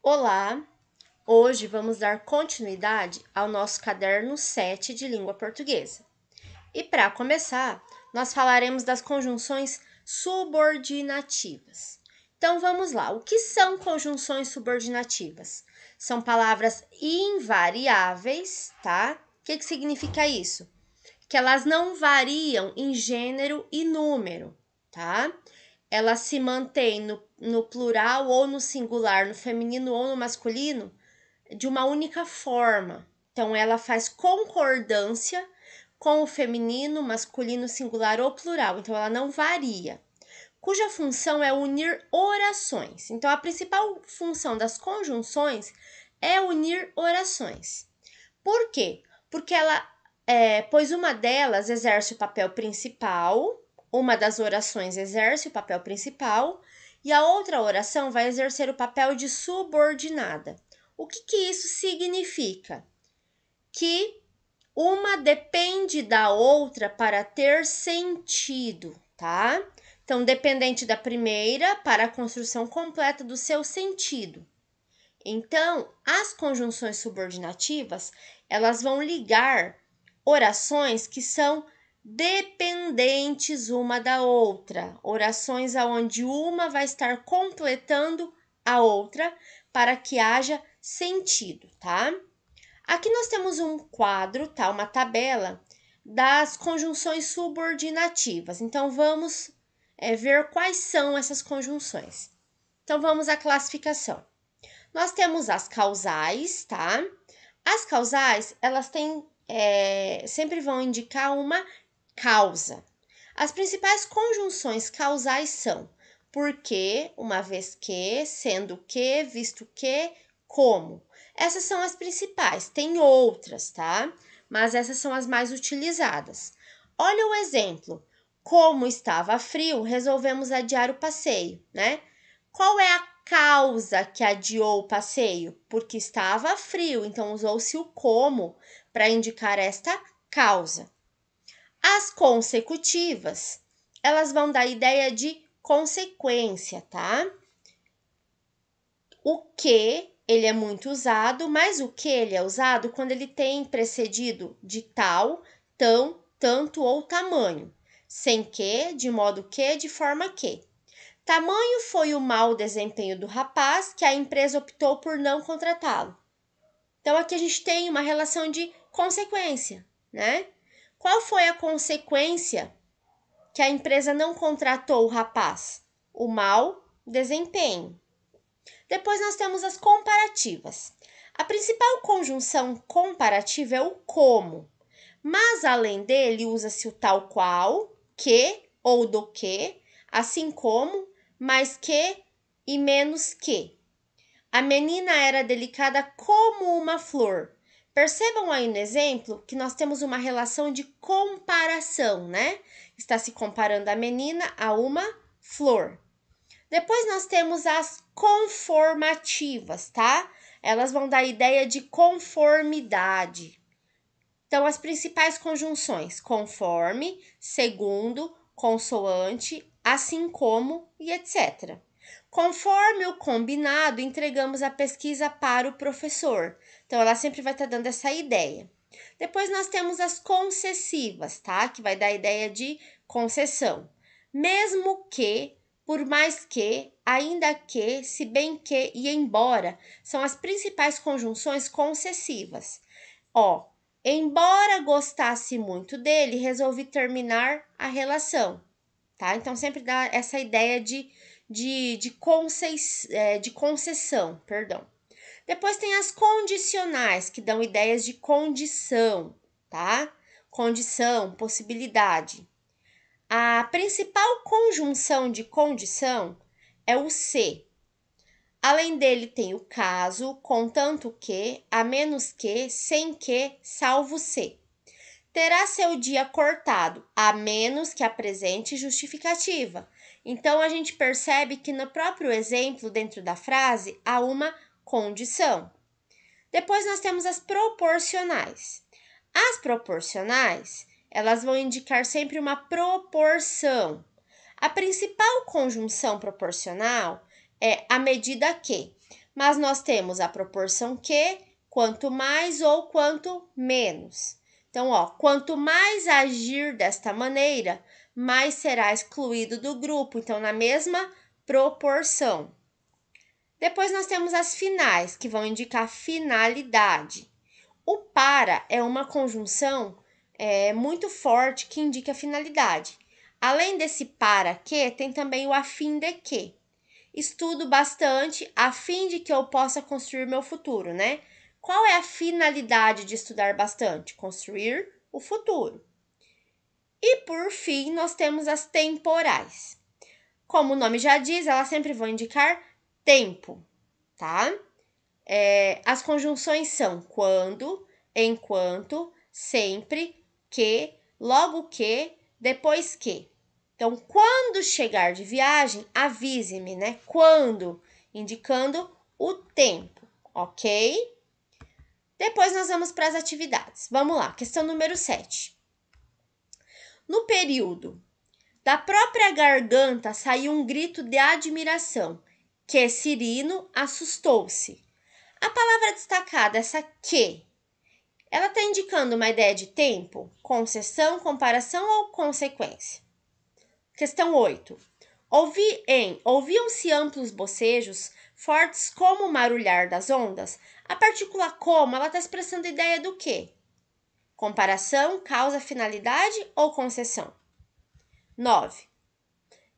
Olá! Hoje vamos dar continuidade ao nosso caderno 7 de língua portuguesa. E para começar, nós falaremos das conjunções subordinativas. Então vamos lá. O que são conjunções subordinativas? São palavras invariáveis, tá? O que significa isso? Que elas não variam em gênero e número, tá? Elas se mantêm no plural ou no singular, no feminino ou no masculino, de uma única forma. Então, ela faz concordância com o feminino, masculino, singular ou plural. Então, ela não varia. Cuja função é unir orações. Então, a principal função das conjunções é unir orações. Por quê? Porque pois uma delas exerce o papel principal, uma das orações exerce o papel principal e a outra oração vai exercer o papel de subordinada. O que isso significa? Que uma depende da outra para ter sentido, tá? Então, dependente da primeira para a construção completa do seu sentido. Então, as conjunções subordinativas, elas vão ligar orações que são dependentes uma da outra, orações aonde uma vai estar completando a outra para que haja sentido, tá? Aqui nós temos um quadro, tá? Uma tabela das conjunções subordinativas. Então, vamos ver quais são essas conjunções. Então, vamos à classificação. Nós temos as causais, tá? As causais, elas sempre vão indicar uma causa. As principais conjunções causais são porque, uma vez que, sendo que, visto que, como. Essas são as principais, tem outras, tá? Mas essas são as mais utilizadas. Olha o exemplo. Como estava frio, resolvemos adiar o passeio, né? Qual é a causa que adiou o passeio? Porque estava frio, então usou-se o como para indicar esta causa. As consecutivas, elas vão dar ideia de consequência, tá? O que, ele é muito usado, mas o que ele é usado quando ele tem precedido de tal, tão, tanto ou tamanho. Sem que, de modo que, de forma que. Tamanho foi o mau desempenho do rapaz que a empresa optou por não contratá-lo. Então, aqui a gente tem uma relação de consequência, né? Qual foi a consequência que a empresa não contratou o rapaz? O mau desempenho. Depois nós temos as comparativas. A principal conjunção comparativa é o como, mas além dele usa-se o tal qual, que ou do que, assim como, mais que e menos que. A menina era delicada como uma flor. Percebam aí no exemplo que nós temos uma relação de comparação, né? Está se comparando a menina a uma flor. Depois nós temos as conformativas, tá? Elas vão dar ideia de conformidade. Então, as principais conjunções: conforme, segundo, consoante, assim como e etc. Conforme o combinado, entregamos a pesquisa para o professor. Então, ela sempre vai estar dando essa ideia. Depois nós temos as concessivas, tá? Que vai dar a ideia de concessão. Mesmo que, por mais que, ainda que, se bem que e embora, são as principais conjunções concessivas. Ó, embora gostasse muito dele, resolvi terminar a relação, tá? Então, sempre dá essa ideia de concessão, perdão. Depois tem as condicionais, que dão ideias de condição, tá? Condição, possibilidade. A principal conjunção de condição é o se. Além dele tem o caso, contanto que, a menos que, sem que, salvo se. Terá seu dia cortado, a menos que apresente justificativa. Então, a gente percebe que no próprio exemplo, dentro da frase, há uma condição. Depois, nós temos as proporcionais. As proporcionais, elas vão indicar sempre uma proporção. A principal conjunção proporcional é a medida que. mas nós temos a proporção que, quanto mais ou quanto menos. Então, ó, quanto mais agir desta maneira, mais será excluído do grupo. Então, na mesma proporção. Depois nós temos as finais, que vão indicar finalidade. O para é uma conjunção muito forte que indica finalidade. Além desse para que, tem também o a fim de que. Estudo bastante a fim de que eu possa construir meu futuro, né? Qual é a finalidade de estudar bastante? Construir o futuro. E por fim, nós temos as temporais. Como o nome já diz, elas sempre vão indicar tempo, tá? As conjunções são quando, enquanto, sempre, que, logo que, depois que. Então, quando chegar de viagem, avise-me, né? Quando, indicando o tempo, ok? Depois nós vamos para as atividades. Vamos lá, questão número 7. No período, da própria garganta saiu um grito de admiração, que Cirino assustou-se. A palavra destacada, essa que, ela está indicando uma ideia de tempo, concessão, comparação ou consequência? Questão 8. Ouviam-se amplos bocejos, fortes como o marulhar das ondas. A partícula como, ela está expressando a ideia do quê? Comparação, causa, finalidade ou concessão? 9.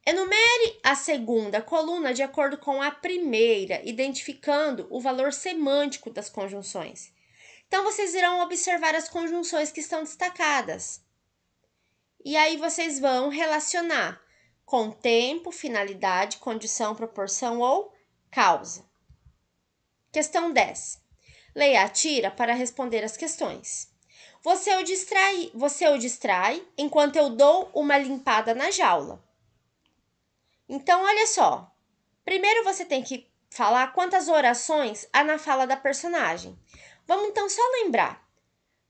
Enumere a segunda coluna de acordo com a primeira, identificando o valor semântico das conjunções. Então, vocês irão observar as conjunções que estão destacadas. E aí, vocês vão relacionar com tempo, finalidade, condição, proporção ou causa. Questão 10. Leia a tira para responder as questões. Você o distrai enquanto eu dou uma limpada na jaula. Então, olha só. Primeiro você tem que falar quantas orações há na fala da personagem. Vamos então só lembrar.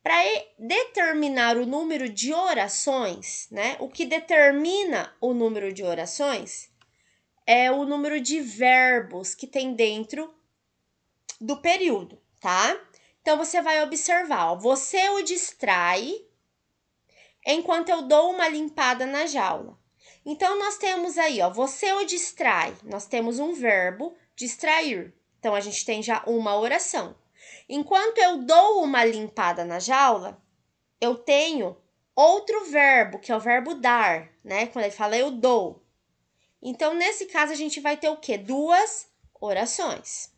Para determinar o número de orações, né? O que determina o número de orações é o número de verbos que tem dentro do período, tá? Então, você vai observar, ó, você o distrai enquanto eu dou uma limpada na jaula. Então, nós temos aí, ó, você o distrai. Nós temos um verbo, distrair. Então, a gente tem já uma oração. Enquanto eu dou uma limpada na jaula, eu tenho outro verbo, que é o verbo dar, né? Quando ele fala eu dou. Então, nesse caso, a gente vai ter o quê? Duas orações.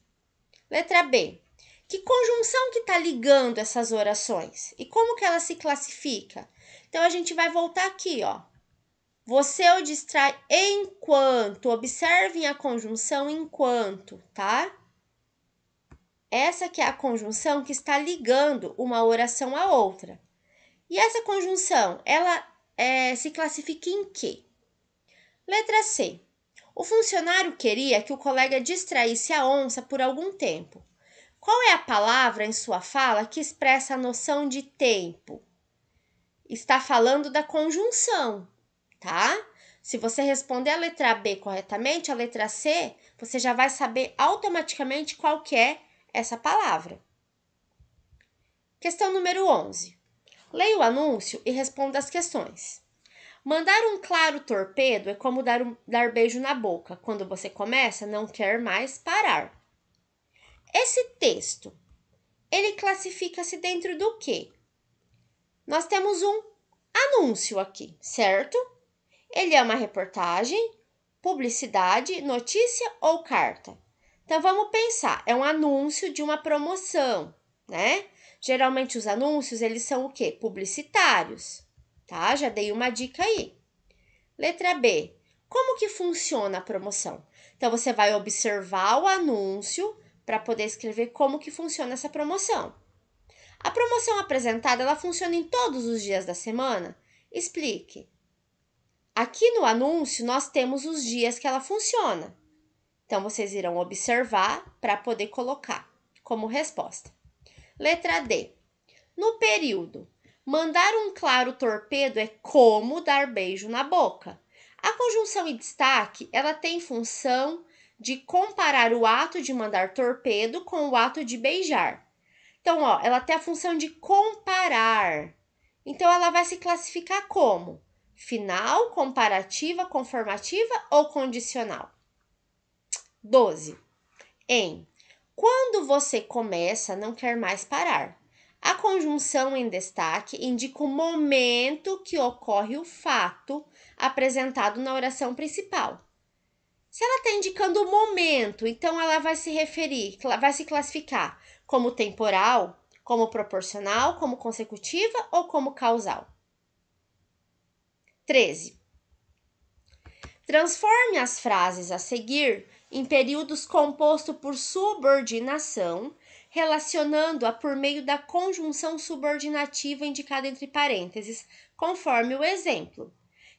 Letra B. Que conjunção que está ligando essas orações? E como que ela se classifica? Então, a gente vai voltar aqui, ó. Você o distrai enquanto. Observem a conjunção enquanto, tá? Essa que é a conjunção que está ligando uma oração à outra. E essa conjunção, ela se classifica em quê? Letra C. O funcionário queria que o colega distraísse a onça por algum tempo. Qual é a palavra em sua fala que expressa a noção de tempo? Está falando da conjunção, tá? Se você responder a letra B corretamente, a letra C, você já vai saber automaticamente qual que é essa palavra. Questão número 11. Leia o anúncio e responda as questões. Mandar um claro torpedo é como dar beijo na boca. Quando você começa, não quer mais parar. Esse texto, ele classifica-se dentro do quê? Nós temos um anúncio aqui, certo? Ele é uma reportagem, publicidade, notícia ou carta? Então, vamos pensar. É um anúncio de uma promoção, né? Geralmente, os anúncios, eles são o quê? Publicitários, tá? Já dei uma dica aí. Letra B. Como que funciona a promoção? Então, você vai observar o anúncio para poder escrever como que funciona essa promoção. A promoção apresentada, ela funciona em todos os dias da semana? Explique. Aqui no anúncio, nós temos os dias que ela funciona. Então, vocês irão observar para poder colocar como resposta. Letra D. No período, mandar um claro torpedo é como dar beijo na boca. A conjunção em destaque, ela tem função de comparar o ato de mandar torpedo com o ato de beijar. Então, ó, ela tem a função de comparar. Então, ela vai se classificar como final, comparativa, conformativa ou condicional. 12. Em quando você começa, não quer mais parar. A conjunção em destaque indica o momento que ocorre o fato apresentado na oração principal. Se ela está indicando o momento, então ela vai se referir, vai se classificar como temporal, como proporcional, como consecutiva ou como causal. 13. Transforme as frases a seguir em períodos compostos por subordinação, relacionando-a por meio da conjunção subordinativa indicada entre parênteses, conforme o exemplo.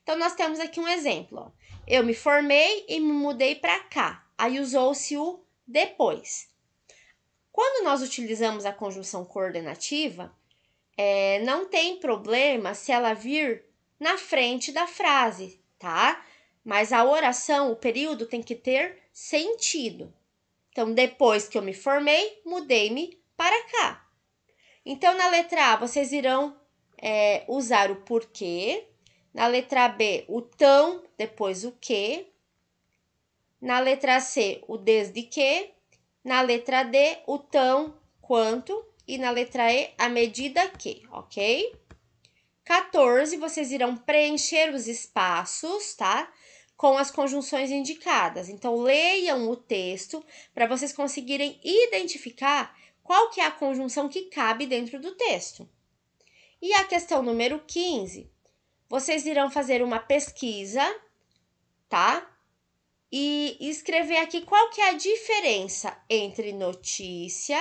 Então, nós temos aqui um exemplo. Ó. Eu me formei e me mudei para cá. Aí usou-se o depois. Quando nós utilizamos a conjunção coordenativa, não tem problema se ela vir na frente da frase, tá? Mas a oração, o período tem que ter sentido. Então, depois que eu me formei, mudei-me para cá. Então, na letra A, vocês irão usar o porquê. Na letra B, o tão, depois o que. Na letra C, o desde que. Na letra D, o tão, quanto. E na letra E, a medida que, ok? 14, vocês irão preencher os espaços, tá? Com as conjunções indicadas. Então, leiam o texto para vocês conseguirem identificar qual que é a conjunção que cabe dentro do texto. E a questão número 15, vocês irão fazer uma pesquisa, tá? E escrever aqui qual que é a diferença entre notícia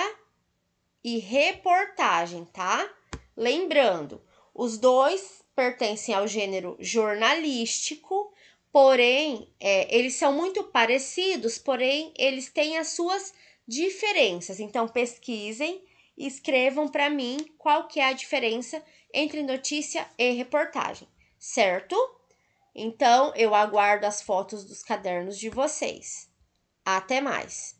e reportagem, tá? Lembrando, os dois pertencem ao gênero jornalístico, porém, eles são muito parecidos, porém, eles têm as suas diferenças. Então, pesquisem e escrevam para mim qual que é a diferença entre notícia e reportagem, certo? Então, eu aguardo as fotos dos cadernos de vocês. Até mais!